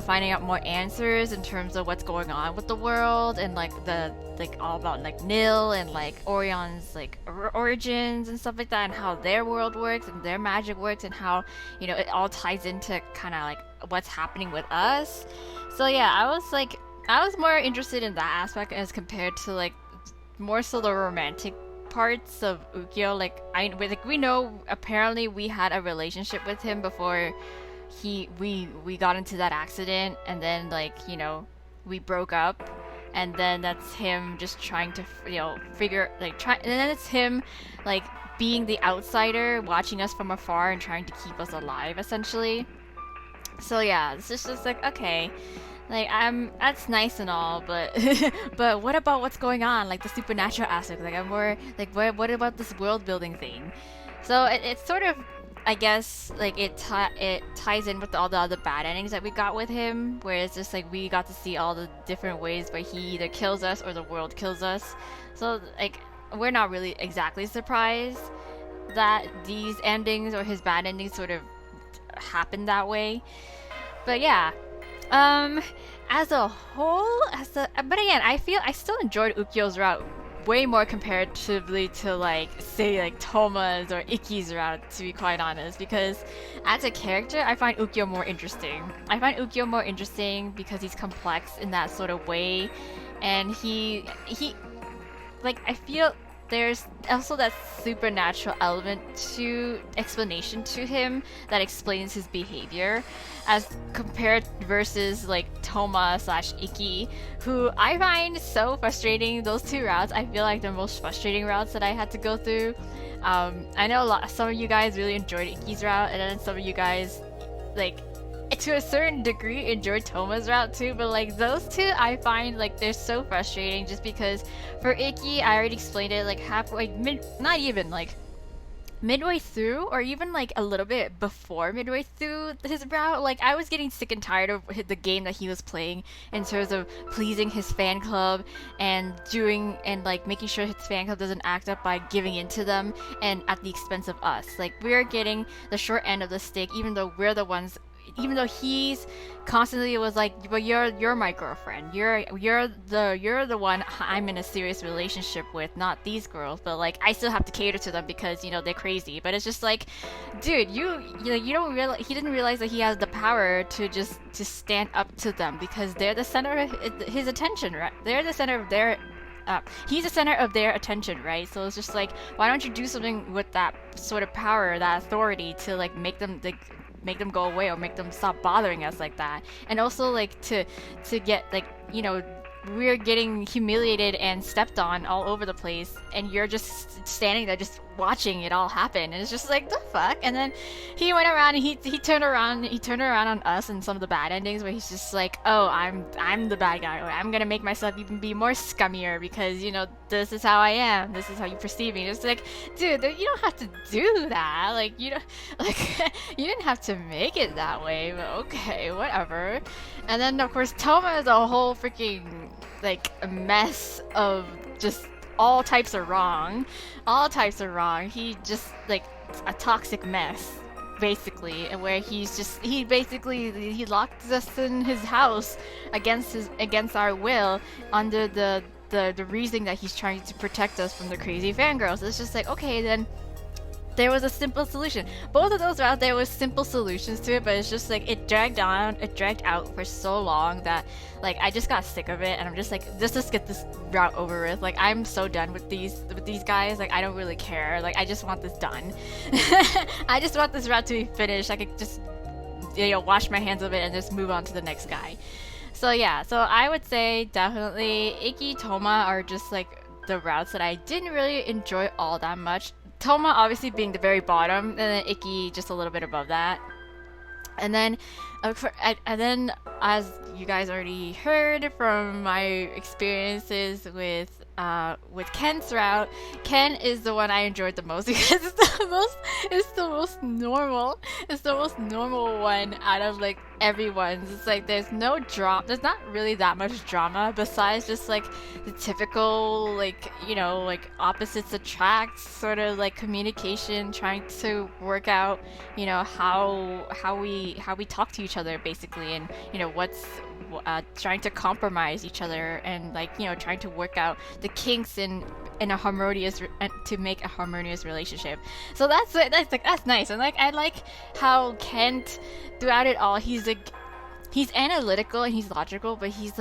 finding out more answers in terms of what's going on with the world, and like all about like Nil and like Orion's like origins and stuff like that, and how their world works and their magic works, and how, you know, it all ties into kind of like what's happening with us. So yeah, I was more interested in that aspect as compared to like more so the romantic parts of Ukyo. Like we know apparently we had a relationship with him before we got into that accident, and then like, you know, we broke up, and then that's him just trying to, you know, and then it's him like being the outsider, watching us from afar and trying to keep us alive essentially. So yeah, it's just like, okay, like that's nice and all, but but what about what's going on, like the supernatural aspect? Like I'm more like, what about this world building thing? So it's sort of, I guess, like it ties in with all the other bad endings that we got with him, where it's just like we got to see all the different ways where he either kills us or the world kills us. So like we're not really exactly surprised that these endings or his bad endings sort of happen that way. But yeah, um, as a whole, but again, I feel I still enjoyed Ukyo's route way more comparatively to like say like Toma's or Iki's route, to be quite honest, because as a character I find Ukyo more interesting. I find Ukyo more interesting because he's complex in that sort of way, and he like I feel there's also that supernatural element to explanation to him that explains his behavior, as compared versus like Toma slash Iki, who I find so frustrating. Those two routes I feel like the most frustrating routes that I had to go through. I know some of you guys really enjoyed Iki's route, and then some of you guys like to a certain degree enjoyed Toma's route too, but like those two I find like they're so frustrating, just because for Icky I already explained it like halfway not even like midway through, or even like a little bit before midway through his route, like I was getting sick and tired of the game that he was playing in terms of pleasing his fan club and doing and like making sure his fan club doesn't act up by giving in to them and at the expense of us. Like we're getting the short end of the stick, even though we're the ones, even though he's constantly was like, but you're my girlfriend, you're the one I'm in a serious relationship with, not these girls, but like I still have to cater to them because you know they're crazy. But it's just like, dude, you don't realize, he didn't realize that he has the power to just to stand up to them because they're the center of his attention, right? They're the center of their he's the center of their attention, right? So it's just like, why don't you do something with that sort of power, that authority, to like make them go away or make them stop bothering us like that. And also like to get like, you know, we're getting humiliated and stepped on all over the place, and you're just standing there just watching it all happen, and it's just like, the fuck. And then he went around and he turned around on us in some of the bad endings where he's just like, oh, I'm the bad guy, or I'm gonna make myself even be more scummier because, you know, this is how I am, this is how you perceive me. It's like, dude, you don't have to do that, like, you don't like you didn't have to make it that way, but okay, whatever. And then of course Toma is a whole freaking like a mess of just all types are wrong. All types are wrong. He just like a toxic mess, basically, and where he locked us in his house against our will, under the reason that he's trying to protect us from the crazy fangirls. It's just like, okay, then there was a simple solution. Both of those routes, there was simple solutions to it, but it's just like it dragged out for so long that like I just got sick of it, and I'm just like, just get this route over with. Like I'm so done with these guys. Like I don't really care. Like I just want this done. I just want this route to be finished. I could just, you know, wash my hands of it and just move on to the next guy. So yeah, so I would say definitely Iki, Toma are just like the routes that I didn't really enjoy all that much. Toma obviously being the very bottom, and then Iki just a little bit above that. And then, as you guys already heard from my experiences with Kent's route, Ken is the one I enjoyed the most because it's the most normal. It's the most normal one out of like everyone's. It's like there's no drama. There's not really that much drama besides just like the typical, like, you know, like opposites attract sort of like communication, trying to work out, you know, how we talk to each other basically, and you know what's trying to compromise each other, and like, you know, trying to work out the kinks in a harmonious to make a harmonious relationship. So that's nice. And like I like how Kent throughout it all, he's analytical and he's logical, but he's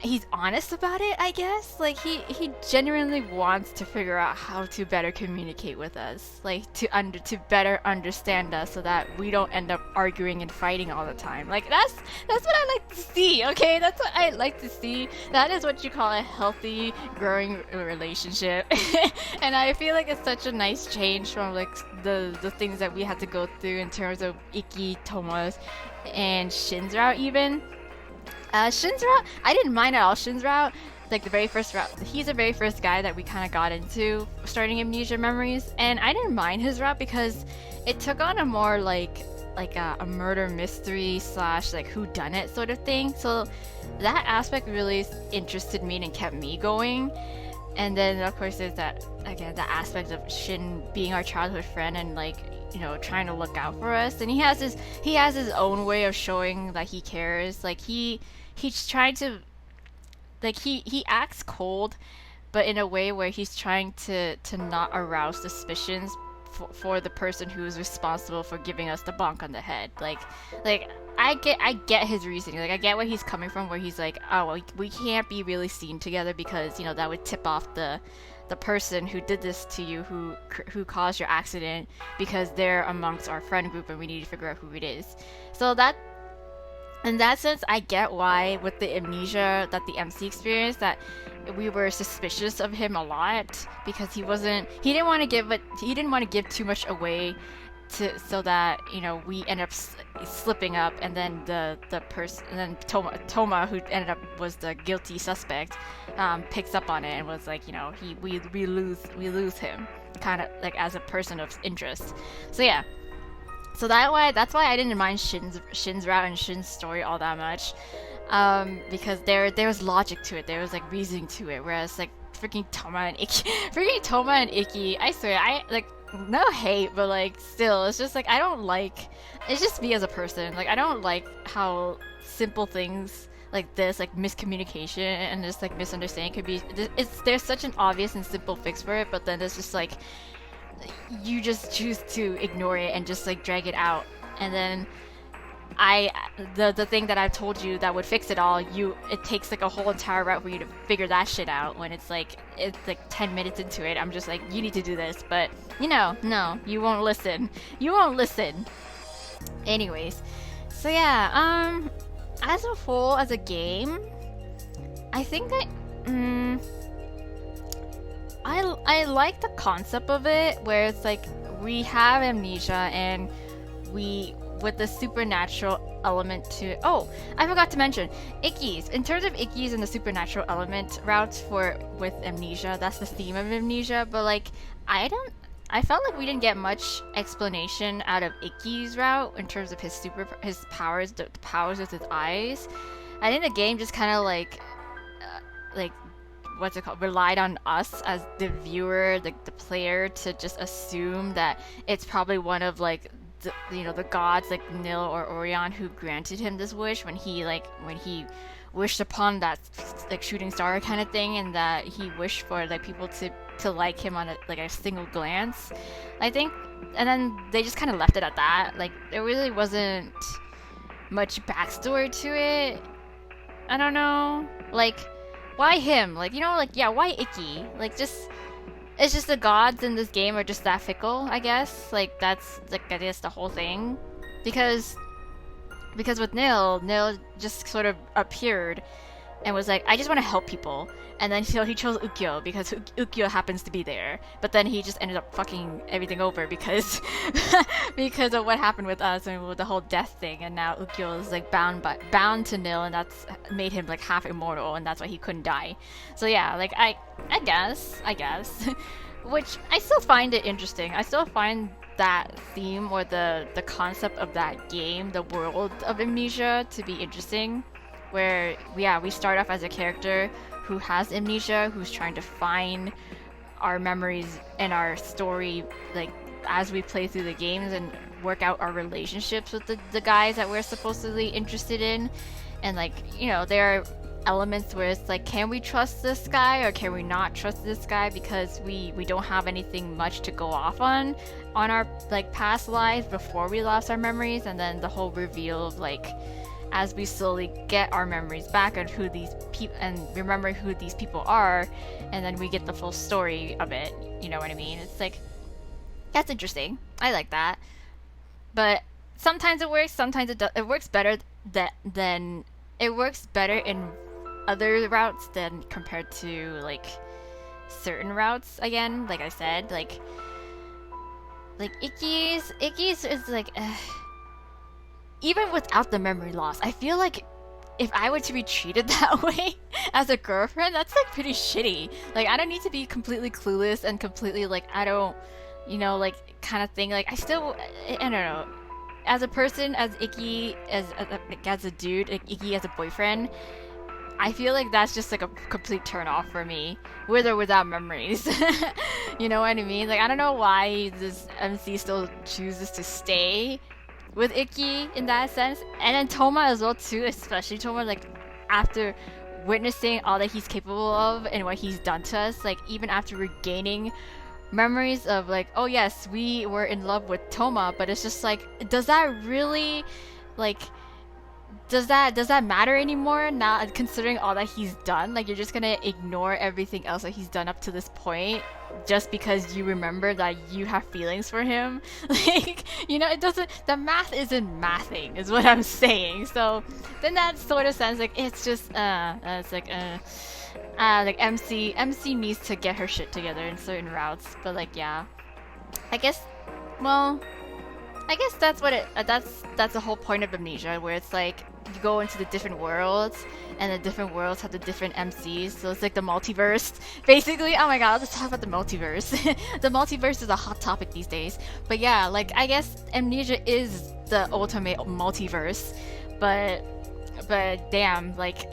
he's honest about it, I guess. Like he genuinely wants to figure out how to better communicate with us, like to better understand us, so that we don't end up arguing and fighting all the time. Like that's what I like to see. Okay, that's what I like to see. That is what you call a healthy, growing relationship. And I feel like it's such a nice change from like the things that we had to go through in terms of Ikki, Toma's, and Shin's route even. Shin's route, I didn't mind at all Shin's route. Like the very first route, he's the very first guy that we kind of got into starting Amnesia Memories, and I didn't mind his route because it took on a more like a murder mystery slash like who done it sort of thing. So that aspect really interested me and kept me going. And then of course there's that again the aspect of Shin being our childhood friend and like, you know, trying to look out for us. And he has his own way of showing that he cares. Like he's trying to like he acts cold, but in a way where he's trying to not arouse suspicions for the person who is responsible for giving us the bonk on the head. Like I get his reasoning. Like I get where he's coming from, where he's like, oh well, we can't be really seen together because, you know, that would tip off the person who did this to you, who caused your accident, because they're amongst our friend group and we need to figure out who it is. So that, in that sense, I get why with the Amnesia that the MC experienced, that we were suspicious of him a lot, because he didn't want to give too much away so that, you know, we end up slipping up, and then the person, and then Toma, who ended up was the guilty suspect, picks up on it and was like, you know, we lose him, kind of like as a person of interest. So yeah, so that's why I didn't mind Shin's route and Shin's story all that much, because there was logic to it, there was like reasoning to it, whereas like freaking Toma and Ikki, I swear, I like, no hate, but like still, it's just like I don't like, it's just me as a person, like I don't like how simple things like this, like miscommunication and just like misunderstanding could be, there's such an obvious and simple fix for it, but then it's just like you just choose to ignore it and just like drag it out. And then the thing that I've told you that would fix it all, it takes like a whole entire route for you to figure that shit out, when it's like 10 minutes into it, I'm just like, you need to do this, but you know, no, you won't listen. Anyways, so yeah, as a whole, as a game, I think that I like the concept of it, where it's like we have Amnesia and with the supernatural element to it. Oh, I forgot to mention Ickies. In terms of Ickies and the supernatural element routes with Amnesia, that's the theme of Amnesia. But like, I felt like we didn't get much explanation out of Icki's route in terms of his powers, the powers with his eyes. I think the game just kind of like what's it called, relied on us as the viewer, the player, to just assume that it's probably one of like the gods like Nil or Orion who granted him this wish when he wished upon that like shooting star kind of thing, and that he wished for like people to like him on a single glance, I think. And then they just kind of left it at that. Like there really wasn't much backstory to it. I don't know, like why him? Like, you know, like, yeah, why Ikki? Like, it's just the gods in this game are just that fickle, I guess. Like, that's, like, I guess the whole thing. Because with Nil just sort of appeared and was like, I just want to help people. And then so he chose Ukyo because Ukyo happens to be there. But then he just ended up fucking everything over because because of what happened with us and with the whole death thing. And now Ukyo is like bound to Nil, and that's made him like half immortal, and that's why he couldn't die. So yeah, like I guess which I still find it interesting. I still find that theme or the concept of that game, the world of Amnesia, to be interesting. Where we start off as a character who has amnesia, who's trying to find our memories and our story, like as we play through the games, and work out our relationships with the guys that we're supposedly interested in. And like, you know, there are elements where it's like, can we trust this guy or can we not trust this guy, because we don't have anything much to go off on our like past lives before we lost our memories. And then the whole reveal of like as we slowly get our memories back on who these people and remember who these people are, and then we get the full story of it. You know what I mean? It's like, that's interesting. I like that. But sometimes it works, sometimes it works better than it works better in other routes than compared to like certain routes. Again, like I said, like Icky's is like even without the memory loss, I feel like if I were to be treated that way as a girlfriend, that's like pretty shitty. Like, I don't need to be completely clueless and completely like, I don't, you know, like kind of thing. Like, I don't know. As a person, as Icky, as a dude, like, Icky as a boyfriend, I feel like that's just like a complete turn off for me, with or without memories. You know what I mean? Like, I don't know why this MC still chooses to stay with Icky in that sense, and then Toma as well too, especially Toma, like after witnessing all that he's capable of and what he's done to us, like even after regaining memories of like, oh yes, we were in love with Toma, but it's just like, does that really like does that matter anymore now, considering all that he's done? Like, you're just gonna ignore everything else that he's done up to this point just because you remember that you have feelings for him? Like, you know, it doesn't, the math isn't mathing is what I'm saying. So then that sort of sounds like it's just it's like MC needs to get her shit together in certain routes. But like, yeah, I guess, well, I guess that's what that's the whole point of Amnesia, where it's like you go into the different worlds, and the different worlds have the different MCs. So it's like the multiverse, basically. Oh my god, let's talk about the multiverse. The multiverse is a hot topic these days. But yeah, like I guess Amnesia is the ultimate multiverse, but damn, like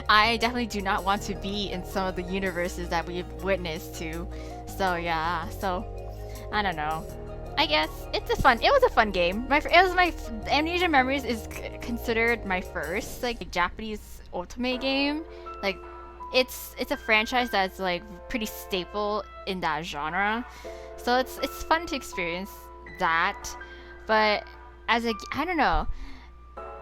I definitely do not want to be in some of the universes that we've witnessed to. So yeah, so I don't know. I guess it was a fun game. Amnesia Memories is considered my first like Japanese ultimate game. Like it's a franchise that's like pretty staple in that genre, so it's fun to experience that. But I don't know,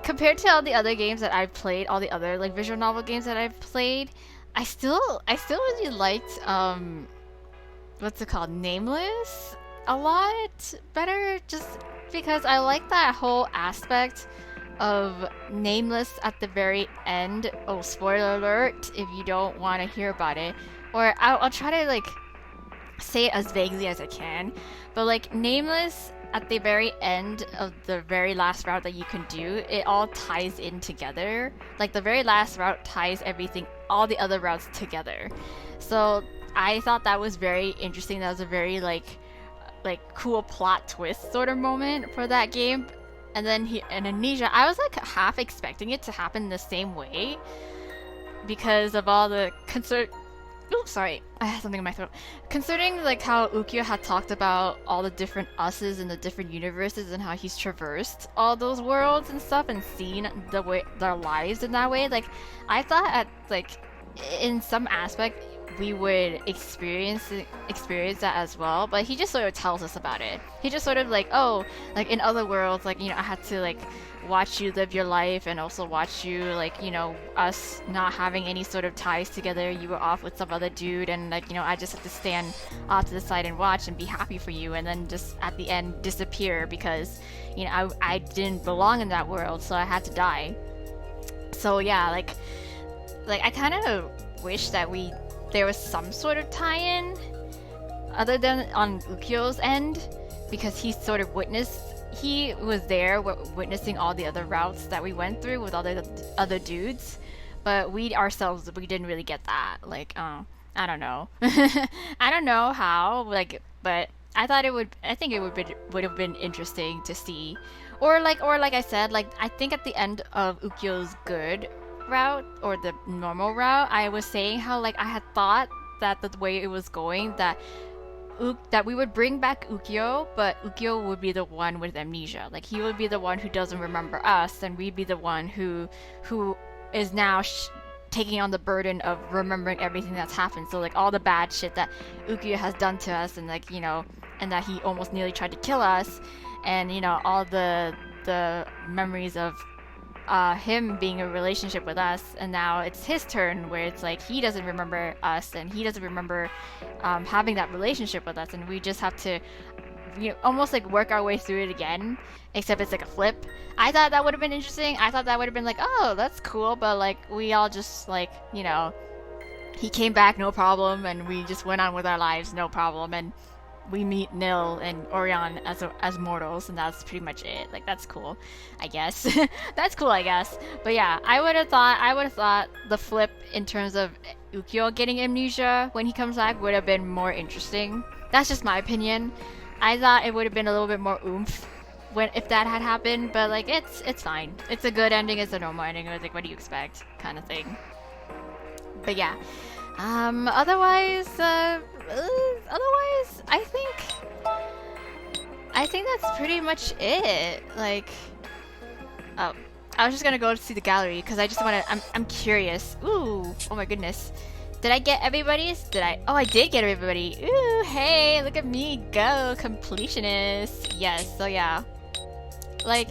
compared to all the other games that I've played, all the other like visual novel games that I've played, I still really liked what's it called, Nameless, a lot better, just because I like that whole aspect of Nameless at the very end. Oh, spoiler alert if you don't want to hear about it, or I'll try to like say it as vaguely as I can, but like Nameless at the very end of the very last route that you can do, it all ties in together. Like the very last route ties everything, all the other routes together. So I thought that was very interesting. That was a very like cool plot twist sort of moment for that game. And then in Amnesia, I was like half expecting it to happen the same way because of all the oops, sorry, I had something in my throat. Considering like how Ukyo had talked about all the different uses in the different universes and how he's traversed all those worlds and stuff and seen the way their lives in that way, like I thought at like in some aspect we would experience that as well, but he just sort of tells us about it. He just sort of like, oh, like in other worlds, like, you know, I had to like watch you live your life and also watch you like, you know, us not having any sort of ties together. You were off with some other dude, and like, you know, I just have to stand off to the side and watch and be happy for you, and then just at the end disappear because, you know, I didn't belong in that world, so I had to die. So yeah, like I kind of wish that there was some sort of tie-in other than on Ukyo's end, because he was there witnessing all the other routes that we went through with all the other dudes, but we didn't really get that. Like, I don't know. I don't know how, like, but I think it would have been interesting to see. Or like I said, like, I think at the end of Ukyo's good route or the normal route, I was saying how like I had thought that the way it was going, that we would bring back Ukyo, but Ukyo would be the one with amnesia. Like he would be the one who doesn't remember us, and we'd be the one who is now taking on the burden of remembering everything that's happened. So like all the bad shit that Ukyo has done to us, and like, you know, and that he almost nearly tried to kill us, and you know, all the memories of him being in a relationship with us, and now it's his turn where it's like he doesn't remember us and he doesn't remember having that relationship with us, and we just have to, you know, almost like work our way through it again, except it's like a flip. I thought that would have been interesting. I thought that would have been like, oh, that's cool, but like we all just like, you know, he came back no problem, and we just went on with our lives no problem, and we meet Nil and Orion as mortals, and that's pretty much it. Like that's cool, I guess. That's cool, I guess. But yeah, I would have thought the flip in terms of Ukyo getting amnesia when he comes back would have been more interesting. That's just my opinion. I thought it would have been a little bit more oomph when if that had happened, but like it's fine. It's a good ending. It's a normal ending. It was like, what do you expect, kind of thing. But yeah. Otherwise, I think that's pretty much it. Like, oh, I was just gonna go see the gallery because I just wanna. I'm curious. Ooh, oh my goodness, did I get everybody's? Did I? Oh, I did get everybody. Ooh, hey, look at me go, completionist. Yes. So yeah, like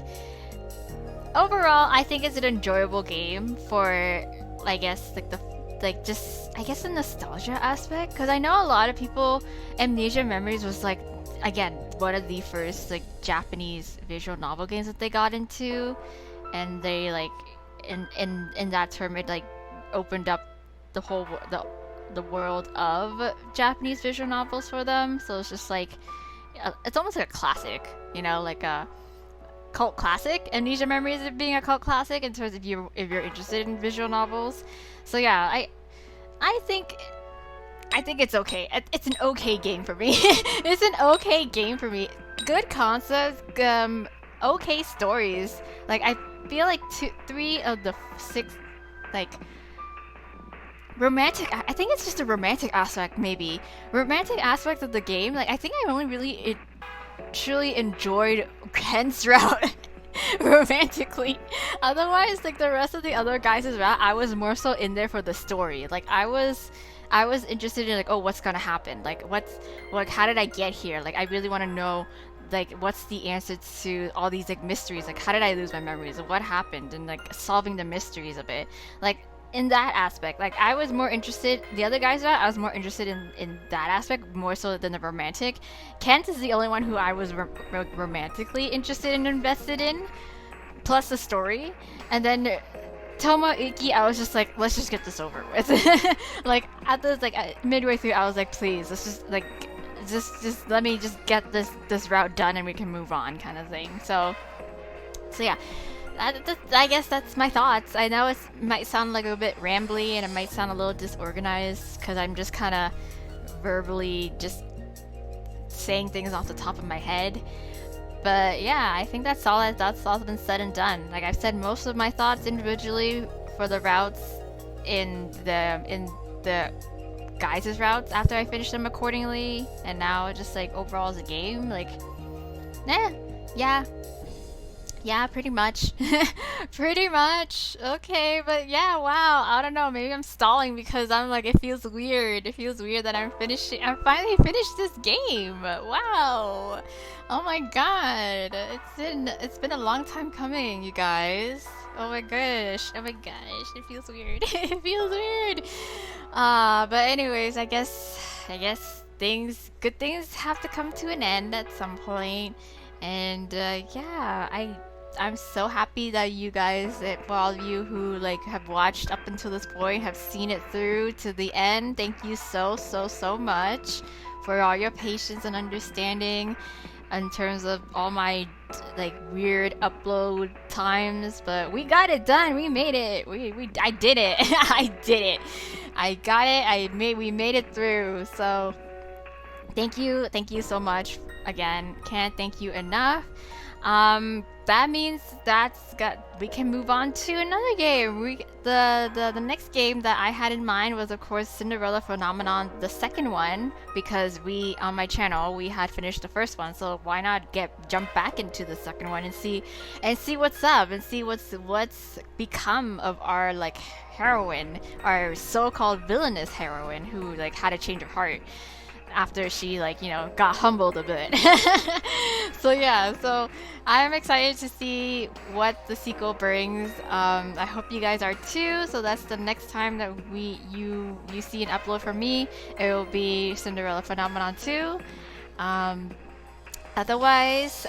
overall, I think it's an enjoyable game for, I guess, like the nostalgia aspect, because I know a lot of people, Amnesia Memories was like, again, one of the first like Japanese visual novel games that they got into, and they like in that term it like opened up the whole the world of Japanese visual novels for them. So it's just like it's almost like a classic, you know, like a cult classic. Amnesia Memories of being a cult classic in terms of if you're interested in visual novels. So yeah, I think it's okay. It's an okay game for me. It's an okay game for me. Good concepts, okay stories. Like I feel like 3 of the 6, like romantic. I think it's just a romantic aspect, maybe romantic aspect of the game. Like I think I only really truly enjoyed Ken's route. Romantically, otherwise like the rest of the other guys' route, I was more so in there for the story. Like I was interested in like, oh, what's gonna happen, like how did I get here, like I really want to know like what's the answer to all these like mysteries, like how did I lose my memories, what happened, and like solving the mysteries of it. Like in that aspect, like I was more interested, the other guys route, I was more interested in that aspect more so than the romantic. Kent is the only one who I was romantically interested and invested in, plus the story. And then Toma, Iki, I was just like, let's just get this over with. Like at this like midway through, I was like, please, let's just like just let me just get this route done and we can move on, kind of thing. So yeah, I guess that's my thoughts. I know it might sound like a bit rambly and it might sound a little disorganized because I'm just kind of verbally just saying things off the top of my head. But yeah, I think that's all been said and done. Like I've said most of my thoughts individually for the routes in the guys' routes after I finished them accordingly, and now just like overall as a game, like yeah, pretty much. Pretty much. Okay, but yeah, wow. I don't know. Maybe I'm stalling because I'm like, it feels weird. It feels weird that I'm finally finished this game. Wow. Oh my god. It's been a long time coming, you guys. Oh my gosh. Oh my gosh. It feels weird. It feels weird. But anyways, I guess good things have to come to an end at some point. And yeah, I'm so happy that you guys, for all of you who like have watched up until this point, have seen it through to the end. Thank you so much for all your patience and understanding in terms of all my like weird upload times. But we got it done. We made it. I did it. I did it. I got it. We made it through. So thank you so much again. Can't thank you enough. That means we can move on to another game. The next game that I had in mind was of course Cinderella Phenomenon, the second one, because we on my channel we had finished the first one, so why not jump back into the second one and see what's up and see what's become of our like heroine, our so-called villainous heroine who like had a change of heart. after she like got humbled a bit. So yeah, so I'm excited to see what the sequel brings. I hope you guys are too. So that's the next time that you see an upload from me. It will be Cinderella Phenomenon 2. Otherwise,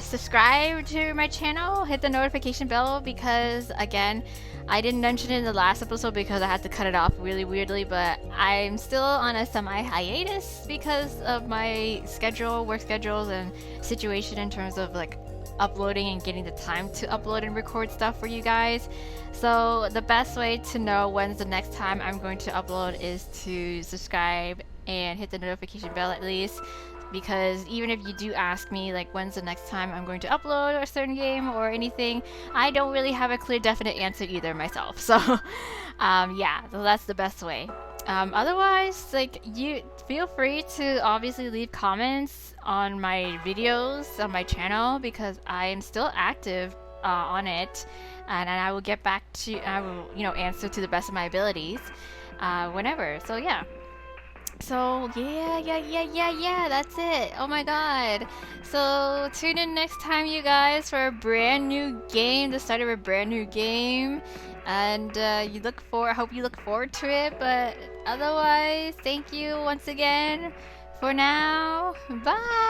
subscribe to my channel, hit the notification bell, because again, I didn't mention it in the last episode because I had to cut it off really weirdly, but I'm still on a semi-hiatus because of my work schedules, and situation in terms of like uploading and getting the time to upload and record stuff for you guys. So the best way to know when's the next time I'm going to upload is to subscribe and hit the notification bell at least, because even if you do ask me like when's the next time I'm going to upload a certain game or anything, I don't really have a clear definite answer either myself. So yeah, so that's the best way. Otherwise, like, you feel free to obviously leave comments on my videos on my channel, because I am still active on it, and I will get back to I will answer to the best of my abilities whenever. So yeah. So yeah, that's it. Oh my god. So tune in next time, you guys, for a brand new game, the start of a brand new game. And I hope you look forward to it. But otherwise, thank you once again. For now, bye!